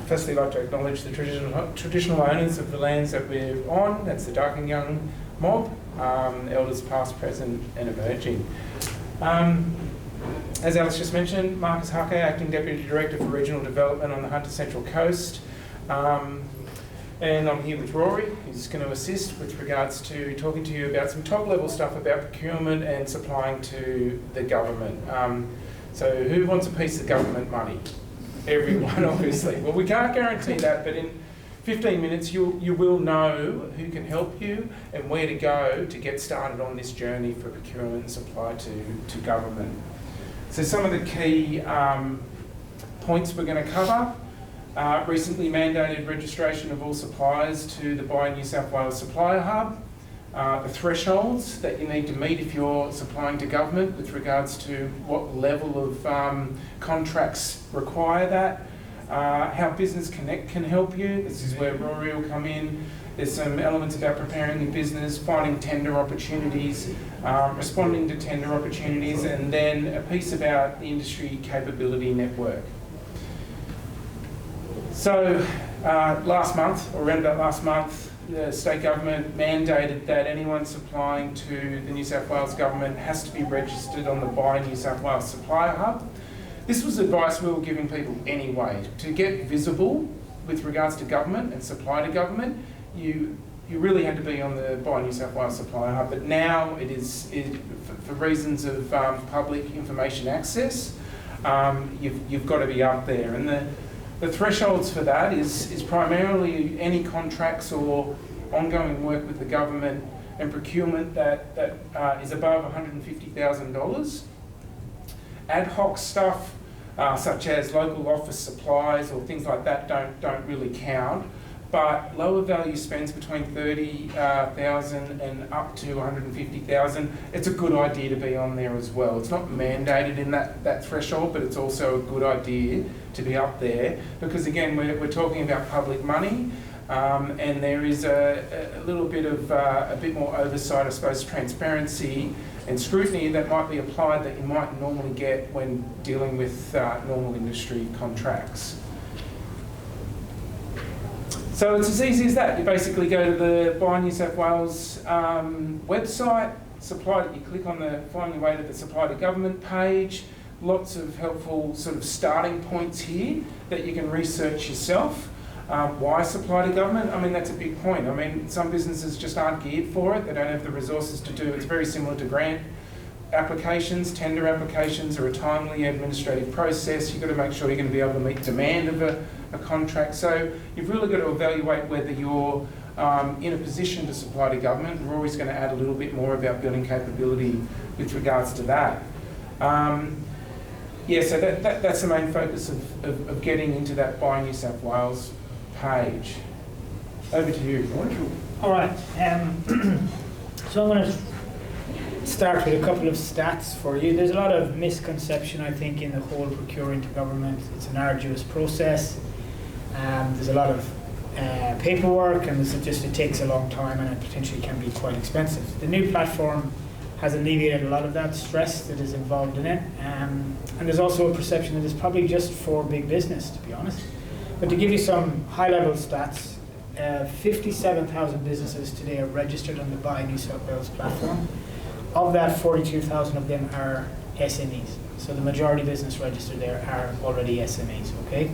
firstly like to acknowledge the traditional owners of the lands that we're on. That's the Dark and Young mob, elders past, present and emerging. As Alice just mentioned, Marcus Hucker, Acting Deputy Director for Regional Development on the Hunter Central Coast. And I'm here with Rory, who's going to assist with regards to talking to you about some top level stuff about procurement and supplying to the government. So who wants a piece of government money? Everyone, obviously. Well, we can't guarantee that, but in 15 minutes you will know who can help you and where to go to get started on this journey for procurement and supply to government. So some of the key points we're going to cover. Recently mandated registration of all suppliers to the Buy New South Wales Supplier Hub. The thresholds that you need to meet if you're supplying to government with regards to what level of contracts require that. How Business Connect can help you. This is where Rory will come in. There's some elements about preparing your business, finding tender opportunities, responding to tender opportunities, and then a piece about the Industry Capability Network. So last month, or around about last month, the state government mandated that anyone supplying to the New South Wales government has to be registered on the Buy New South Wales Supplier Hub. This was advice we were giving people anyway. To get visible with regards to government and supply to government, you really had to be on the Buy New South Wales Supplier Hub, but now it is for reasons of public information access, you've got to be up there. And the thresholds for that is primarily any contracts or ongoing work with the government and procurement that is above $150,000. Ad hoc stuff such as local office supplies or things like that don't really count, but lower value spends between $30,000 and up to $150,000, it's a good idea to be on there as well. It's not mandated in that threshold, but it's also a good idea to be up there because again we're talking about public money, and there is a little bit of a bit more oversight, I suppose, transparency and scrutiny that might be applied that you might normally get when dealing with normal industry contracts. So it's as easy as that. You basically go to the Buy New South Wales website, you click on find your way to the Supply to Government page. Lots of helpful sort of starting points here that you can research yourself. Why supply to government? I mean, that's a big point. I mean, some businesses just aren't geared for it. They don't have the resources to do it. It's very similar to grant applications. Tender applications are a timely administrative process. You've got to make sure you're going to be able to meet demand of a contract. So you've really got to evaluate whether you're in a position to supply to government. Rory's going to add a little bit more about building capability with regards to that. Yeah, so that's the main focus of getting into that Buy New South Wales page. Over to you, Rory. All right. So I'm going to start with a couple of stats for you. There's a lot of misconception, I think, in the whole procuring to government. It's an arduous process. There's a lot of paperwork, and it takes a long time, and it potentially can be quite expensive. The new platform has alleviated a lot of that stress that is involved in it, and there's also a perception that it's probably just for big business, to be honest. But to give you some high-level stats, 57,000 businesses today are registered on the Buy New South Wales platform. Of that, 42,000 of them are SMEs. So the majority business registered there are already SMEs, okay?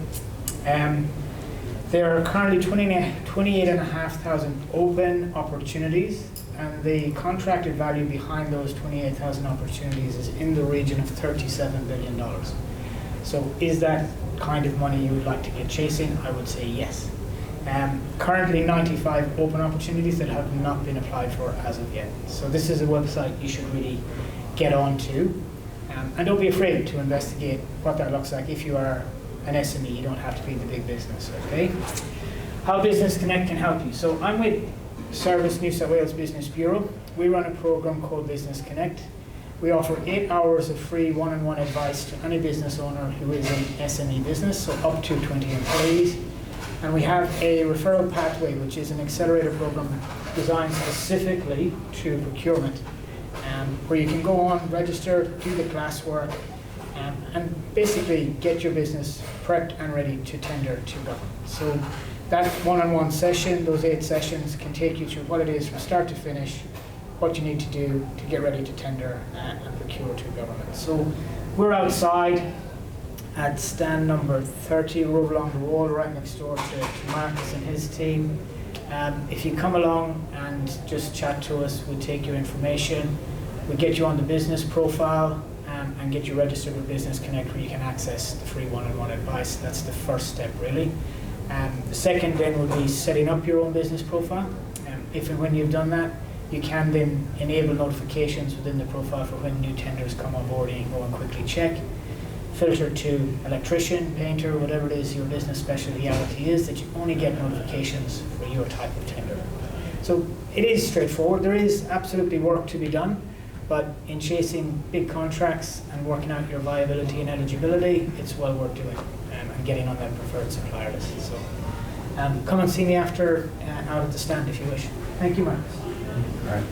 There are currently 28,500 open opportunities, and the contracted value behind those 28,000 opportunities is in the region of $37 billion. So is that kind of money you would like to get chasing? I would say yes. Currently 95 open opportunities that have not been applied for as of yet. So this is a website you should really get onto. And don't be afraid to investigate what that looks like. If you are an SME, you don't have to be the big business, okay? How Business Connect can help you. So I'm with Service New South Wales Business Bureau. We run a program called Business Connect. We offer 8 hours of free one-on-one advice to any business owner who is an SME business, so up to 20 employees. And we have a referral pathway, which is an accelerator program designed specifically to procurement, where you can go on, register, do the classwork, and basically get your business prepped and ready to tender to government. So that one-on-one session, those 8 sessions, can take you through what it is from start to finish, what you need to do to get ready to tender and procure to government. So we're outside at stand number 30. We're over along the wall right next door to Marcus and his team. If you come along and just chat to us, we'll take your information, we'll get you on the business profile, and get you registered with Business Connect, where you can access the free one-on-one advice. That's the first step, really. The second then would be setting up your own business profile. If and when you've done that, you can then enable notifications within the profile for when new tenders come on board, and you can go and quickly check. Filter to electrician, painter, whatever it is your business speciality is, that you only get notifications for your type of tender. So it is straightforward. There is absolutely work to be done, but in chasing big contracts and working out your viability and eligibility, it's well worth doing, and getting on that preferred supplier list. So come and see me after out at the stand if you wish. Thank you, Marcus. Right.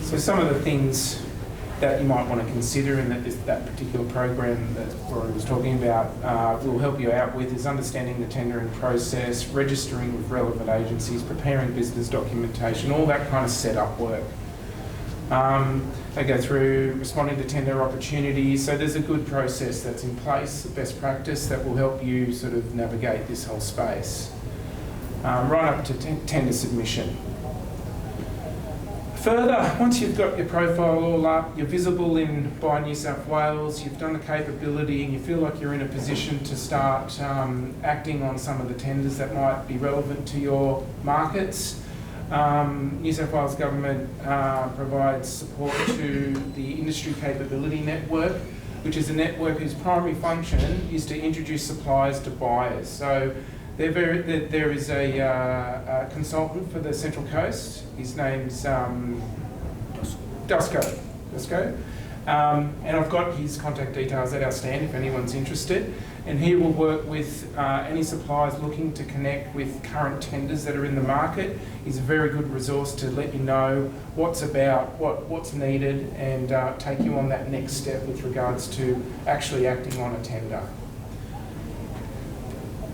So some of the things that you might want to consider in that particular program that Rory was talking about will help you out with is understanding the tendering process, registering with relevant agencies, preparing business documentation, all that kind of setup work. They go through responding to tender opportunities, so there's a good process that's in place, a best practice that will help you sort of navigate this whole space. Right up to tender submission. Further, once you've got your profile all up, you're visible by New South Wales, you've done the capability and you feel like you're in a position to start acting on some of the tenders that might be relevant to your markets. New South Wales Government provides support to the Industry Capability Network, which is a network whose primary function is to introduce suppliers to buyers. So there is a consultant for the Central Coast. His name's Dusko. And I've got his contact details at our stand if anyone's interested. And he will work with any suppliers looking to connect with current tenders that are in the market. He's a very good resource to let you know what's about, what's needed, and take you on that next step with regards to actually acting on a tender.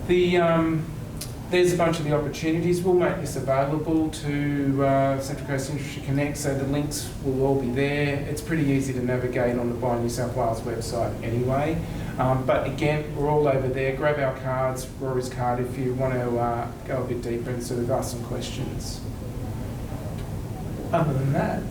There's a bunch of the opportunities. We'll make this available to Central Coast Industry Connect, so the links will all be there. It's pretty easy to navigate on the Buy New South Wales website anyway. But again, we're all over there. Grab our cards, Rory's card, if you want to go a bit deeper and sort of ask some questions. Other than that,